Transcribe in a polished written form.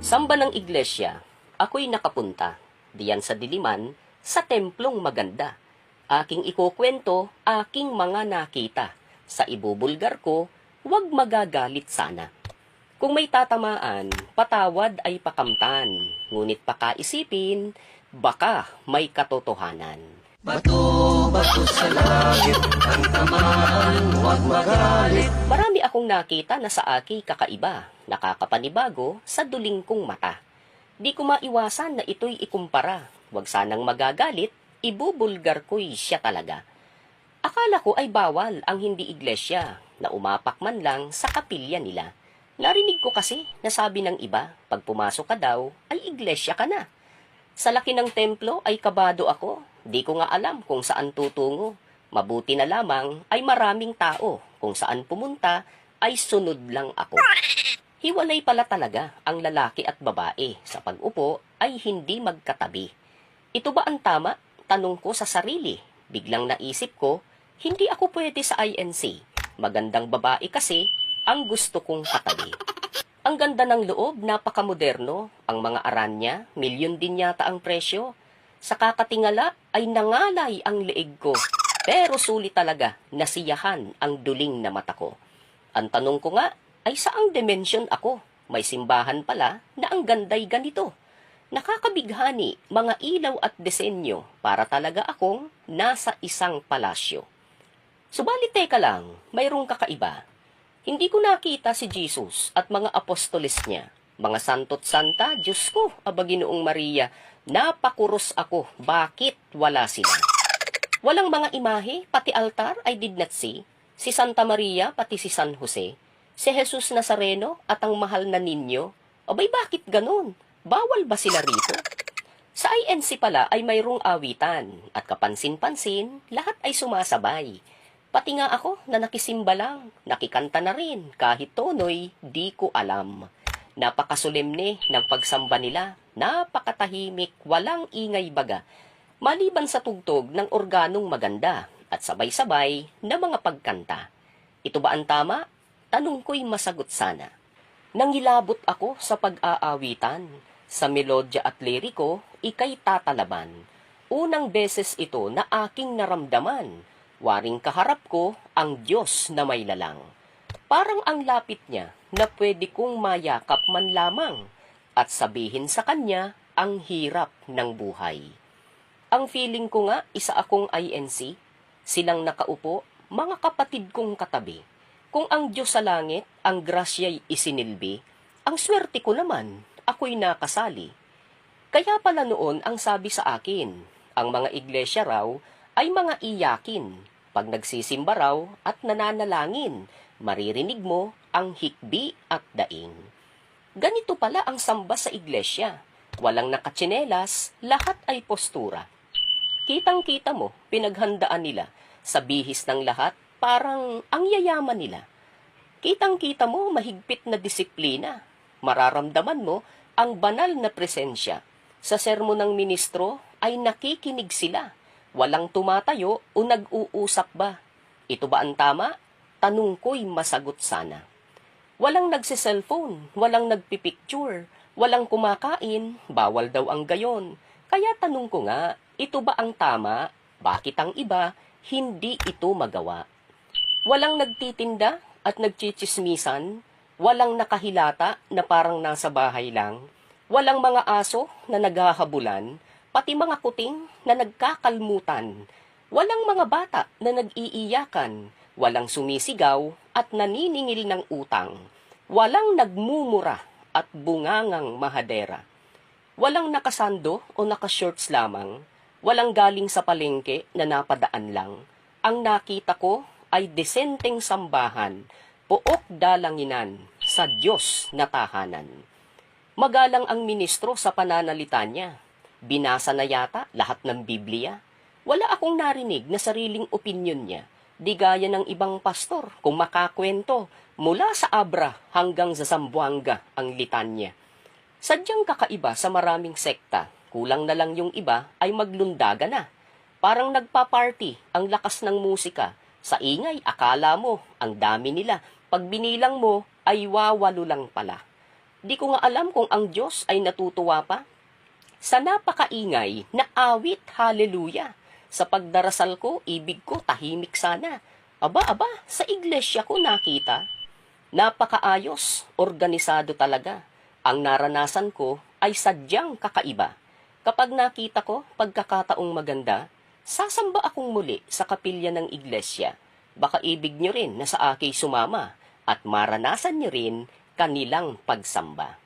Samba ng iglesia, ako'y nakapunta, diyan sa Diliman, sa templong maganda. Aking ikukwento, aking mga nakita. Sa ibubulgar ko, huwag magagalit sana. Kung may tatamaan, patawad ay pakamtan, ngunit pakaisipin, baka may katotohanan. Bato sa langit, ang tamaan, huwag magalit. Marami akong nakita na sa aki kakaiba, nakakapanibago sa duling kong mata. Di ko maiwasan na ito'y ikumpara, huwag sanang magagalit, ibubulgar ko'y siya talaga. Akala ko ay bawal ang hindi iglesia, na umapak man lang sa kapilya nila. Narinig ko kasi na sabi ng iba, pag pumasok ka daw, ay iglesia ka na. Sa laki ng templo ay kabado ako, di ko nga alam kung saan tutungo. Mabuti na lamang ay maraming tao, kung saan pumunta ay sunod lang ako. Hiwalay pala talaga ang lalaki at babae, sa pag-upo ay hindi magkatabi. Ito ba ang tama? Tanong ko sa sarili. Biglang naisip ko, hindi ako pwede sa INC. Magandang babae kasi ang gusto kong katabi. Ang ganda ng loob, napakamoderno. Ang mga aranya, milyon din yata ang presyo. Sa kakatingala ay nangalay ang leeg ko. Pero sulit talaga, nasiyahan ang duling na mata ko. Ang tanong ko nga, ay saang dimensyon ako? May simbahan pala na ang ganday ganito. Nakakabighani, mga ilaw at disenyo para talaga akong nasa isang palasyo. Subalit teka lang, mayroong kakaiba. Hindi ko nakita si Jesus at mga apostoles niya. Mga santo't santa, Diyos ko, aba Ginoong Maria, napakuros ako, bakit wala sila? Walang mga imahe, pati altar I did not see. Si Santa Maria, pati si San Jose. Si Jesus Nazareno at ang mahal na ninyo. Abay bakit ganun? Bawal ba sila rito? Sa INC pala ay mayroong awitan at kapansin-pansin, lahat ay sumasabay. Pati nga ako na nakisimba lang, nakikanta na rin, kahit tono'y di ko alam. Napakasolemne ng pagsamba nila, napakatahimik, walang ingay baga. Maliban sa tugtog ng organong maganda at sabay-sabay na mga pagkanta. Ito ba ang tama? Tanong ko'y masagot sana. Nangilabot ako sa pag-aawitan, sa melodya at liriko, ika'y tatalaban. Unang beses ito na aking naramdaman. Waring kaharap ko ang Diyos na may lalang. Parang ang lapit niya na pwede kong mayakap man lamang at sabihin sa kanya ang hirap ng buhay. Ang feeling ko nga isa akong INC, silang nakaupo, mga kapatid kong katabi. Kung ang Diyos sa langit, ang grasya'y isinilbi, ang swerte ko naman, ako'y nakasali. Kaya pala noon ang sabi sa akin, ang mga iglesia raw ay mga iyakin. Pag nagsisimba raw at nananalangin, maririnig mo ang hikbi at daing. Ganito pala ang samba sa iglesia. Walang nakatsinelas, lahat ay postura. Kitang-kita mo, pinaghandaan nila. Sa bihis ng lahat, parang ang yayaman nila. Kitang-kita mo, mahigpit na disiplina. Mararamdaman mo ang banal na presensya. Sa sermon ng ministro ay nakikinig sila. Walang tumatayo o nag-uusap ba? Ito ba ang tama? Tanong ko'y masagot sana. Walang nagsiselfone, walang nagpipicture, walang kumakain, bawal daw ang gayon. Kaya tanong ko nga, ito ba ang tama? Bakit ang iba hindi ito magawa? Walang nagtitinda at nagchichismisan, walang nakahilata na parang nasa bahay lang, walang mga aso na naghahabulan, pati mga kuting na nagkakalmutan, walang mga bata na nag-iiyakan, walang sumisigaw at naniningil ng utang, walang nagmumura at bungangang mahadera, walang nakasando o nakashorts lamang, walang galing sa palengke na napadaan lang. Ang nakita ko ay desenteng sambahan, pook dalanginan, sa Diyos na tahanan. Magalang ang ministro sa pananalita niya. Binasa na yata lahat ng Biblia. Wala akong narinig na sariling opinyon niya. Di gaya ng ibang pastor kung makakwento mula sa Abra hanggang sa Zamboanga ang litanya. Sadyang kakaiba sa maraming sekta. Kulang na lang yung iba ay maglundaga na. Parang nagpa-party ang lakas ng musika. Sa ingay, akala mo ang dami nila. Pag binilang mo ay wawalo lang pala. Di ko nga alam kung ang Diyos ay natutuwa pa sa napakaingay na awit, haleluya. Sa pagdarasal ko, ibig ko tahimik sana. Aba, sa iglesia ko nakita. Napakaayos, organisado talaga. Ang naranasan ko ay sadyang kakaiba. Kapag nakita ko pagkakataong maganda, sasamba akong muli sa kapilya ng iglesia. Baka ibig nyo rin na sa aki sumama at maranasan nyo rin kanilang pagsamba.